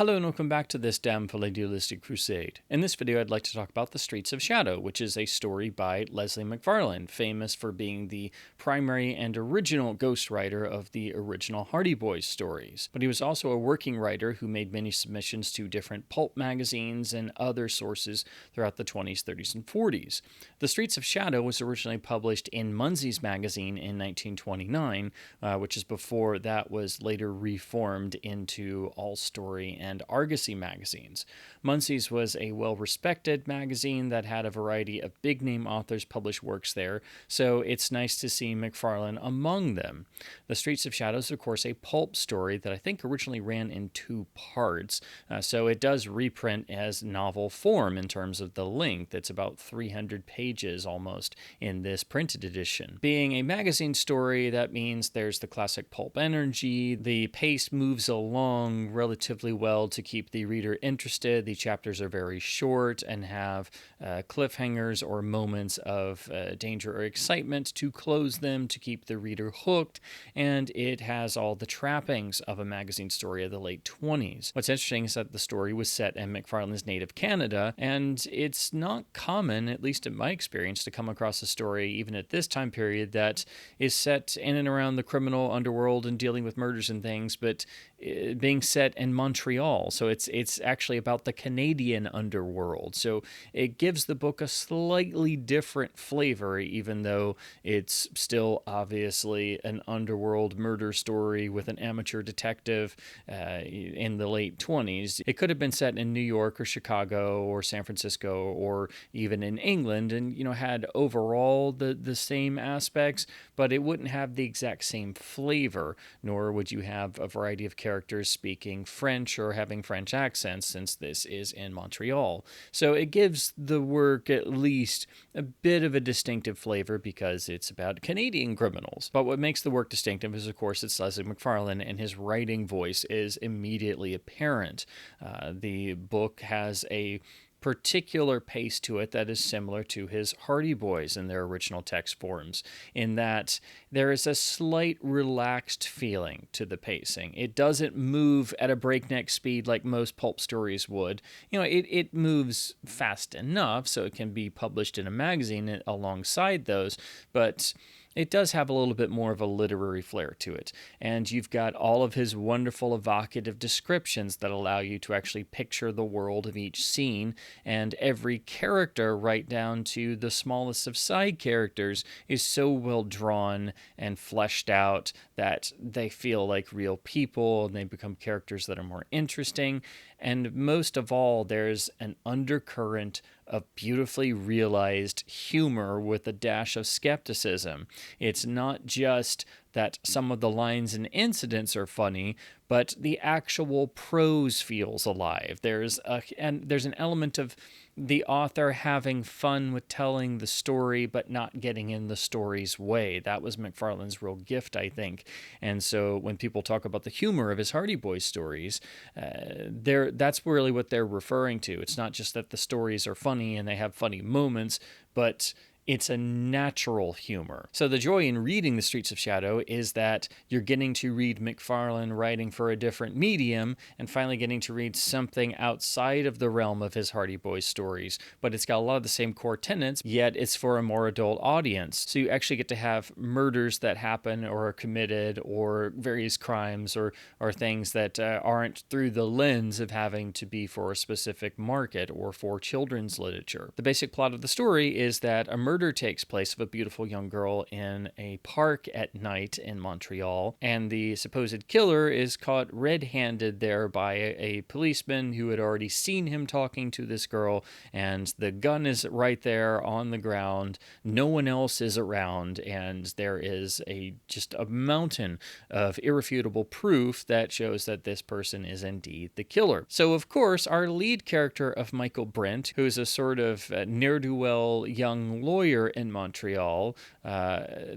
Hello and welcome back to this damn full idealistic crusade. In this video I'd like to talk about The Streets of Shadow, which is a story by Leslie McFarlane, famous for being the primary and original ghostwriter of the original Hardy Boys stories. But he was also a working writer who made many submissions to different pulp magazines and other sources throughout the 20s, 30s, and 40s. The Streets of Shadow was originally published in Munsey's magazine in 1929, which is before that was later reformed into All Story and Argosy magazines. Munsey's was a well-respected magazine that had a variety of big-name authors publish works there, so it's nice to see McFarlane among them. The Streets of Shadow is, of course, a pulp story that I think originally ran in 2 parts, so it does reprint as novel form in terms of the length. It's about 300 pages almost in this printed edition. Being a magazine story, that means there's the classic pulp energy, the pace moves along relatively well to keep the reader interested. The chapters are very short and have cliffhangers or moments of danger or excitement to close them to keep the reader hooked, and it has all the trappings of a magazine story of the late 20s. What's interesting is that the story was set in McFarlane's native Canada, and it's not common, at least in my experience, to come across a story even at this time period that is set in and around the criminal underworld and dealing with murders and things, but being set in Montreal. So it's actually about the Canadian underworld. So it gives the book a slightly different flavor, even though it's still obviously an underworld murder story with an amateur detective in the late 20s. It could have been set in New York or Chicago or San Francisco or even in England and, had overall the same aspects, but it wouldn't have the exact same flavor, nor would you have a variety of characters speaking French or having French accents, since this is in Montreal. So it gives the work at least a bit of a distinctive flavor because it's about Canadian criminals. But what makes the work distinctive is, of course, it's Leslie McFarlane, and his writing voice is immediately apparent. The book has a particular pace to it that is similar to his Hardy Boys in their original text forms, in that there is a slight relaxed feeling to the pacing. It doesn't move at a breakneck speed like most pulp stories would. It moves fast enough so it can be published in a magazine alongside those, but it does have a little bit more of a literary flair to it. And you've got all of his wonderful evocative descriptions that allow you to actually picture the world of each scene, and every character, right down to the smallest of side characters, is so well drawn and fleshed out that they feel like real people and they become characters that are more interesting. And most of all, there's an undercurrent of beautifully realized humor with a dash of skepticism. It's not just that some of the lines and incidents are funny, but the actual prose feels alive. There's an element of the author having fun with telling the story, but not getting in the story's way. That was McFarlane's real gift, I think. And so when people talk about the humor of his Hardy Boys stories, that's really what they're referring to. It's not just that the stories are funny and they have funny moments, but it's a natural humor. So the joy in reading The Streets of Shadow is that you're getting to read McFarlane writing for a different medium and finally getting to read something outside of the realm of his Hardy Boys stories, but it's got a lot of the same core tenets, yet it's for a more adult audience. So you actually get to have murders that happen or are committed, or various crimes or things that aren't through the lens of having to be for a specific market or for children's literature. The basic plot of the story is that a murder takes place of a beautiful young girl in a park at night in Montreal, and the supposed killer is caught red-handed there by a policeman who had already seen him talking to this girl, and the gun is right there on the ground. No one else is around, and there is just a mountain of irrefutable proof that shows that this person is indeed the killer. So, of course, our lead character of Michael Brent, who is a sort of ne'er-do-well young lawyer in Montreal,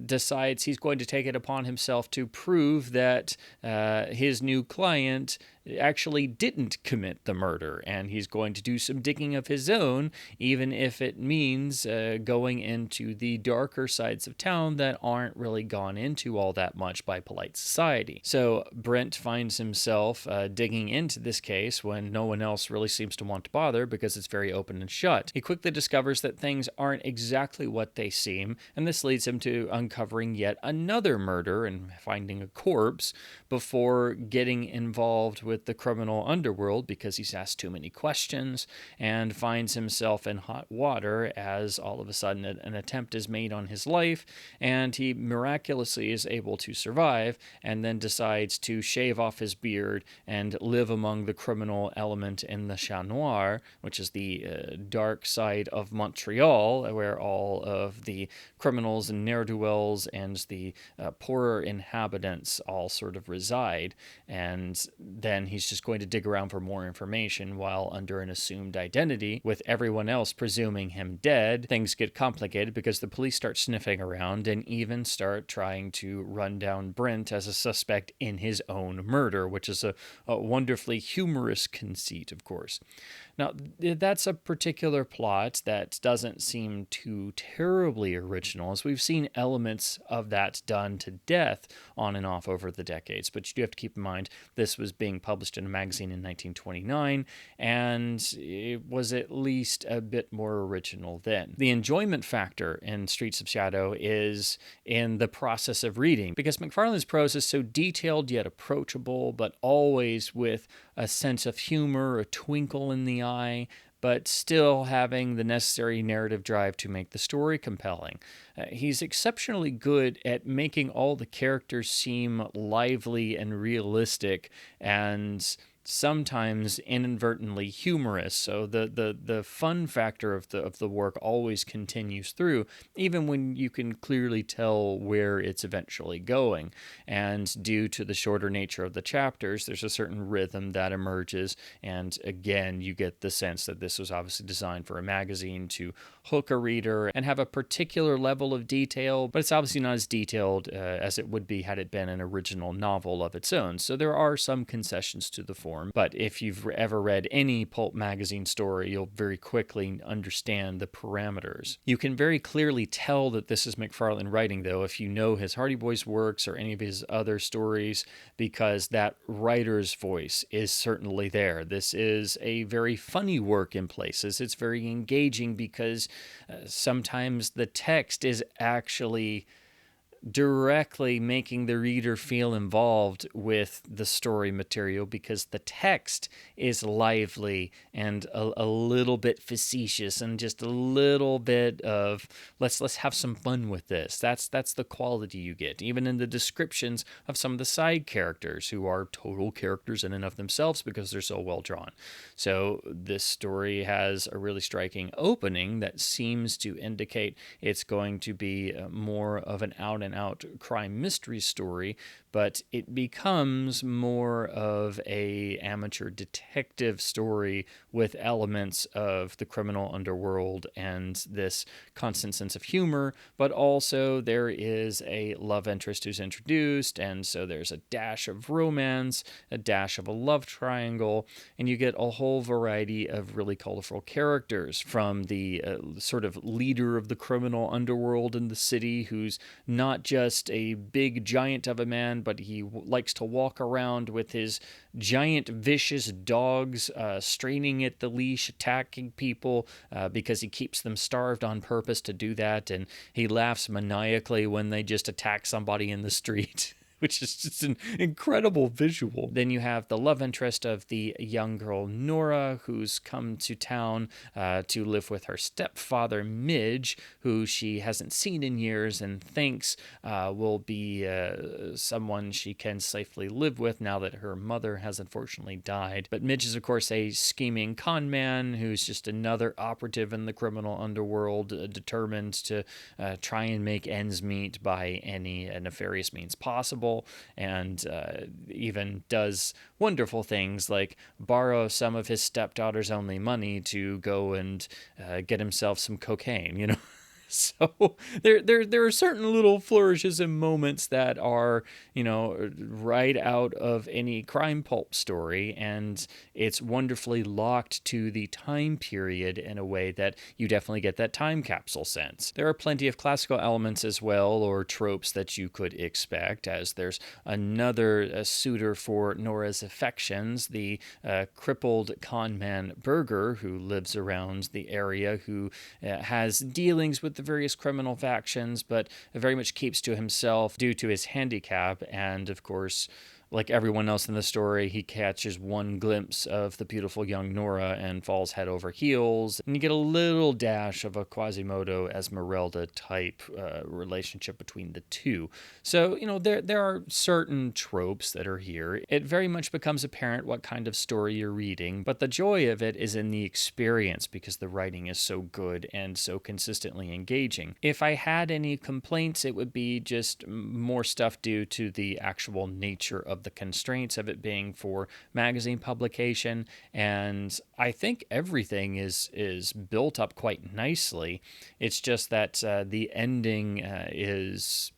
decides he's going to take it upon himself to prove that his new client actually didn't commit the murder, and he's going to do some digging of his own, even if it means going into the darker sides of town that aren't really gone into all that much by polite society. So Brent finds himself digging into this case when no one else really seems to want to bother because it's very open and shut. He quickly discovers that things aren't exactly what they seem, and this leads him to uncovering yet another murder and finding a corpse before getting involved with the criminal underworld because he's asked too many questions, and finds himself in hot water as all of a sudden an attempt is made on his life, and he miraculously is able to survive, and then decides to shave off his beard and live among the criminal element in the Chat Noir, which is the dark side of Montreal, where all of the criminals and ne'er-do-wells and the poorer inhabitants all sort of reside. And then he's just going to dig around for more information while under an assumed identity, with everyone else presuming him dead. Things get complicated because the police start sniffing around and even start trying to run down Brent as a suspect in his own murder, which is a wonderfully humorous conceit, of course. Now, that's a particular plot that doesn't seem too terribly original, as we've seen elements of that done to death on and off over the decades. But you do have to keep in mind, this was being published in a magazine in 1929, and it was at least a bit more original then. The enjoyment factor in Streets of Shadow is in the process of reading, because McFarlane's prose is so detailed yet approachable, but always with a sense of humor, a twinkle in the eye, but still having the necessary narrative drive to make the story compelling. He's exceptionally good at making all the characters seem lively and realistic, and sometimes inadvertently humorous. So the fun factor of the work always continues through, even when you can clearly tell where it's eventually going. And due to the shorter nature of the chapters, there's a certain rhythm that emerges. And again, you get the sense that this was obviously designed for a magazine to hook a reader and have a particular level of detail, but it's obviously not as detailed as it would be had it been an original novel of its own. So there are some concessions to the form, but if you've ever read any pulp magazine story, you'll very quickly understand the parameters. You can very clearly tell that this is McFarlane writing, though, if you know his Hardy Boys works or any of his other stories, because that writer's voice is certainly there. This is a very funny work in places. It's very engaging because sometimes the text is actually directly making the reader feel involved with the story material, because the text is lively and a little bit facetious and just a little bit of let's have some fun with this. That's the quality you get, even in the descriptions of some of the side characters, who are total characters in and of themselves because they're so well drawn. So this story has a really striking opening that seems to indicate it's going to be more of an out and out crime mystery story, but it becomes more of a amateur detective story with elements of the criminal underworld and this constant sense of humor, but also there is a love interest who's introduced, and so there's a dash of romance, a dash of a love triangle, and you get a whole variety of really colorful characters, from the sort of leader of the criminal underworld in the city, who's not just a big giant of a man, but he likes to walk around with his giant vicious dogs straining at the leash, attacking people because he keeps them starved on purpose to do that, and he laughs maniacally when they just attack somebody in the street. Which is just an incredible visual. Then you have the love interest of the young girl Nora, who's come to town to live with her stepfather Midge, who she hasn't seen in years and thinks will be someone she can safely live with now that her mother has unfortunately died. But Midge is, of course, a scheming con man who's just another operative in the criminal underworld, determined to try and make ends meet by any nefarious means possible. And even does wonderful things like borrow some of his stepdaughter's only money to go and get himself some cocaine, So there are certain little flourishes and moments that are, right out of any crime pulp story, and it's wonderfully locked to the time period in a way that you definitely get that time capsule sense. There are plenty of classical elements as well, or tropes that you could expect, as there's another suitor for Nora's affections, the crippled conman Berger, who lives around the area, who has dealings with the various criminal factions, but very much keeps to himself due to his handicap. And of course, like everyone else in the story, he catches one glimpse of the beautiful young Nora and falls head over heels. And you get a little dash of a Quasimodo Esmeralda type relationship between the two. So, there are certain tropes that are here. It very much becomes apparent what kind of story you're reading, but the joy of it is in the experience because the writing is so good and so consistently engaging. If I had any complaints, it would be just more stuff due to the actual nature of the constraints of it being for magazine publication, and I think everything is built up quite nicely. It's just that the ending is,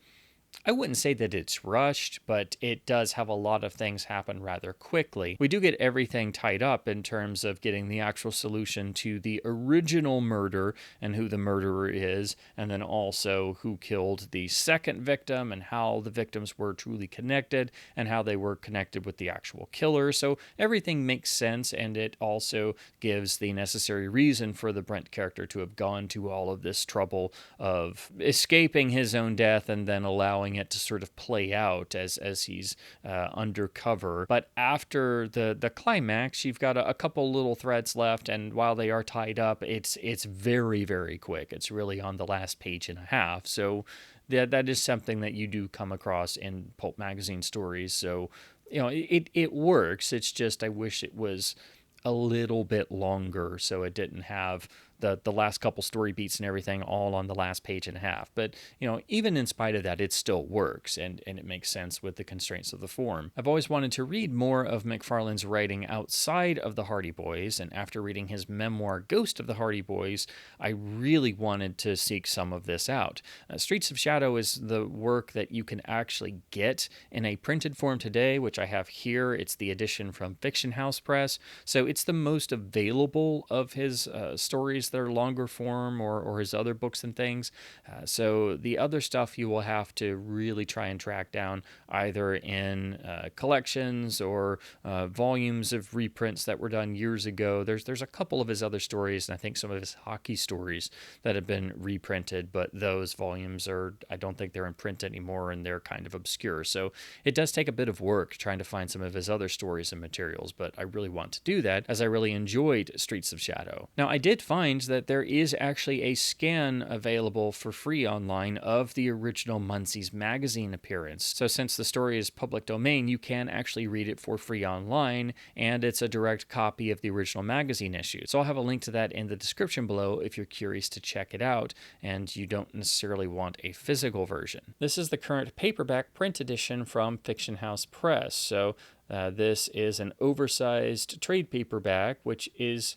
I wouldn't say that it's rushed, but it does have a lot of things happen rather quickly. We do get everything tied up in terms of getting the actual solution to the original murder and who the murderer is, and then also who killed the second victim and how the victims were truly connected and how they were connected with the actual killer. So everything makes sense, and it also gives the necessary reason for the Brent character to have gone to all of this trouble of escaping his own death and then allowing it to sort of play out as he's undercover. But after the climax, you've got a couple little threads left, and while they are tied up, it's very, very quick. It's really on the last page and a half. So that is something that you do come across in pulp magazine stories. So it works. It's just I wish it was a little bit longer so it didn't have the last couple story beats and everything all on the last page and a half. But, even in spite of that, it still works, and it makes sense with the constraints of the form. I've always wanted to read more of McFarlane's writing outside of the Hardy Boys, and after reading his memoir, Ghost of the Hardy Boys, I really wanted to seek some of this out. Streets of Shadow is the work that you can actually get in a printed form today, which I have here. It's the edition from Fiction House Press, so it's the most available of his stories that are longer form, or his other books and things. So the other stuff you will have to really try and track down either in collections or volumes of reprints that were done years ago. There's a couple of his other stories, and I think some of his hockey stories that have been reprinted, but those volumes I don't think they're in print anymore, and they're kind of obscure. So it does take a bit of work trying to find some of his other stories and materials, but I really want to do that as I really enjoyed Streets of Shadow. Now, I did find that there is actually a scan available for free online of the original Munsey's magazine appearance. So since the story is public domain, you can actually read it for free online, and it's a direct copy of the original magazine issue. So I'll have a link to that in the description below if you're curious to check it out and you don't necessarily want a physical version. This is the current paperback print edition from Fiction House Press. So this is an oversized trade paperback, which is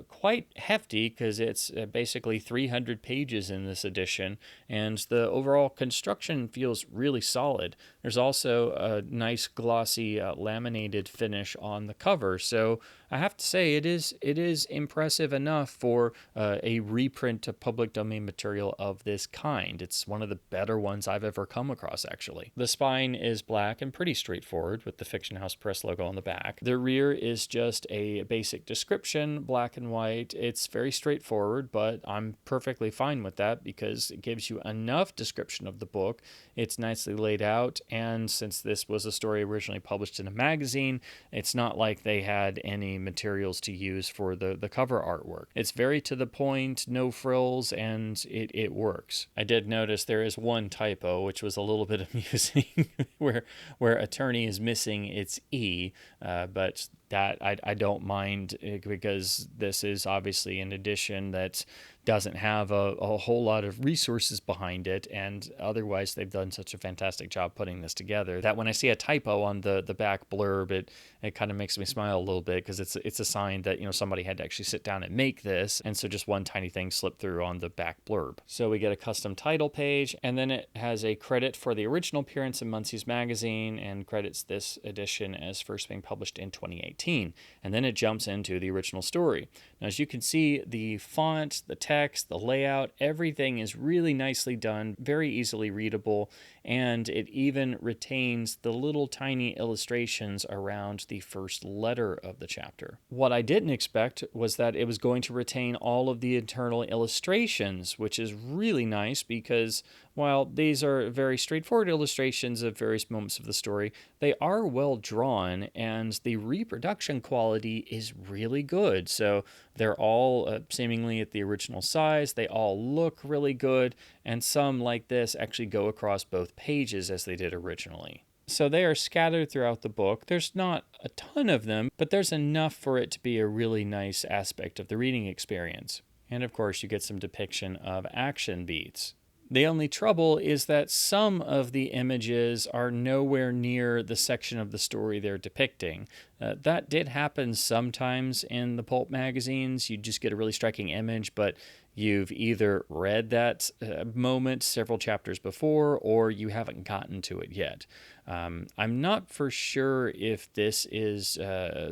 quite hefty because it's basically 300 pages in this edition, and the overall construction feels really solid. There's also a nice glossy laminated finish on the cover, so I have to say it is impressive enough for a reprint of public domain material of this kind. It's one of the better ones I've ever come across, actually. The spine is black and pretty straightforward with the Fiction House Press logo on the back. The rear is just a basic description, black and white. It's very straightforward, but I'm perfectly fine with that because it gives you enough description of the book. It's nicely laid out, and since this was a story originally published in a magazine, it's not like they had any materials to use for the cover artwork. It's very to the point, no frills, and it works. I did notice there is one typo, which was a little bit amusing, where attorney is missing its E, but that I don't mind, because this is obviously an edition that doesn't have a whole lot of resources behind it, and otherwise they've done such a fantastic job putting this together that when I see a typo on the back blurb, it kind of makes me smile a little bit, because it's a sign that, you know, somebody had to actually sit down and make this, and so just one tiny thing slipped through on the back blurb. So we get a custom title page, and then it has a credit for the original appearance in Munsey's magazine, and credits this edition as first being published in 2018, and then it jumps into the original story. Now, as you can see, the font, the text, the layout, everything is really nicely done, very easily readable, and it even retains the little tiny illustrations around the first letter of the chapter. What I didn't expect was that it was going to retain all of the internal illustrations, which is really nice, because while these are very straightforward illustrations of various moments of the story, they are well drawn, and the reproduction quality is really good. So they're all seemingly at the original size. They all look really good, and some, like this, actually go across both pages as they did originally. So they are scattered throughout the book. There's not a ton of them, but there's enough for it to be a really nice aspect of the reading experience. And of course, you get some depiction of action beats. The only trouble is that some of the images are nowhere near the section of the story they're depicting. That did happen sometimes in the pulp magazines. You just get a really striking image, but you've either read that moment several chapters before, or you haven't gotten to it yet. I'm not for sure if this is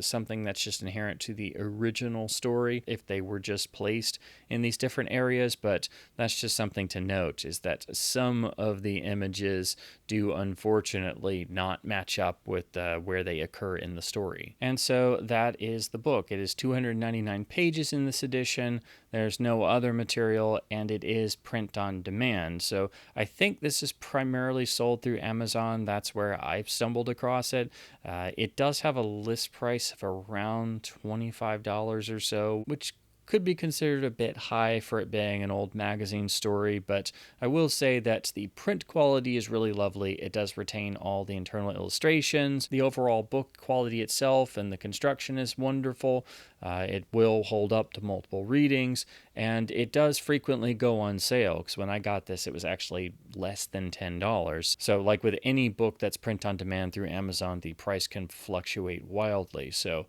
something that's just inherent to the original story, if they were just placed in these different areas, but that's just something to note, is that some of the images do unfortunately not match up with where they occur in the story. And so that is the book. It is 299 pages in this edition. There's no other material, and it is print on demand. So I think this is primarily sold through Amazon. That's where I've stumbled across it. It does have a list price of around $25 or so, which could be considered a bit high for it being an old magazine story, but I will say that the print quality is really lovely. It does retain all the internal illustrations. The overall book quality itself and the construction is wonderful. It will hold up to multiple readings, and it does frequently go on sale, because when I got this, it was actually less than $10. So like with any book that's print on demand through Amazon, the price can fluctuate wildly. So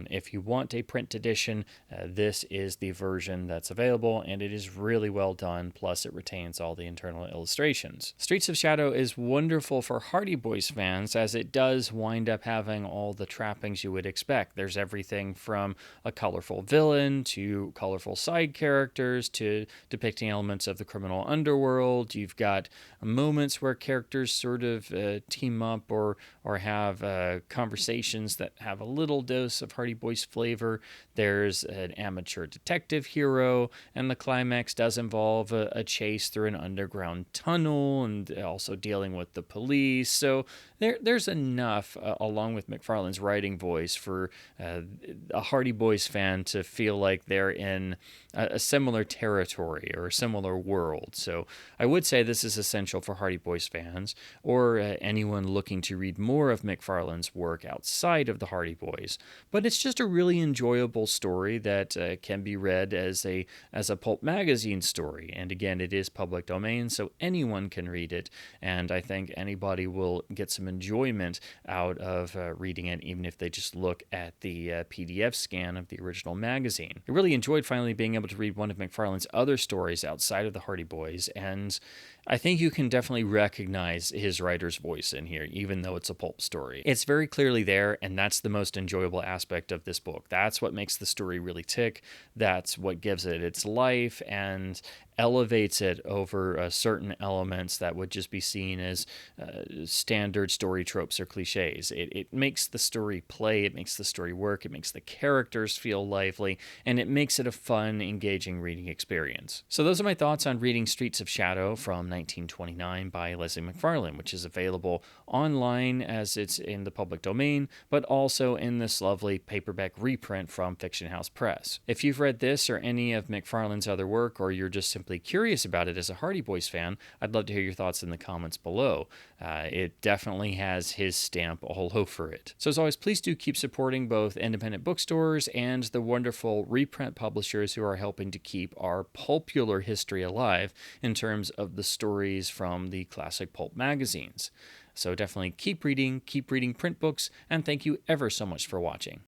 if you want a print edition, this is the version that's available, and it is really well done, plus it retains all the internal illustrations. Streets of Shadow is wonderful for Hardy Boys fans, as it does wind up having all the trappings you would expect. There's everything from a colorful villain to colorful side characters to depicting elements of the criminal underworld. You've got moments where characters sort of team up or have conversations that have a little dose of Hardy Boys flavor. There's an amateur detective hero, and the climax does involve a chase through an underground tunnel and also dealing with the police. So there's enough, along with McFarlane's writing voice, for a Hardy Boys fan to feel like they're in a similar territory or a similar world. So I would say this is essential for Hardy Boys fans, or anyone looking to read more of McFarlane's work outside of the Hardy Boys. But it's just a really enjoyable story that can be read as a pulp magazine story. And again, it is public domain, so anyone can read it. And I think anybody will get some enjoyment out of reading it, even if they just look at the PDF scan of the original magazine. I really enjoyed finally being able to read one of McFarlane's other stories outside of the Hardy Boys, and I think you can definitely recognize his writer's voice in here, even though it's a pulp story. It's very clearly there, and that's the most enjoyable aspect of this book. That's what makes the story really tick. That's what gives it its life and elevates it over certain elements that would just be seen as standard story tropes or cliches. It makes the story play, it makes the story work, it makes the characters feel lively, and it makes it a fun, engaging reading experience. So those are my thoughts on reading Streets of Shadow from 1929 by Leslie McFarlane, which is available online as it's in the public domain, but also in this lovely paperback reprint from Fiction House Press. If you've read this or any of McFarlane's other work, or you're just simply simply curious about it as a Hardy Boys fan, I'd love to hear your thoughts in the comments below. It definitely has his stamp all over it. So as always, please do keep supporting both independent bookstores and the wonderful reprint publishers who are helping to keep our pulpular history alive in terms of the stories from the classic pulp magazines. So definitely keep reading print books, and thank you ever so much for watching.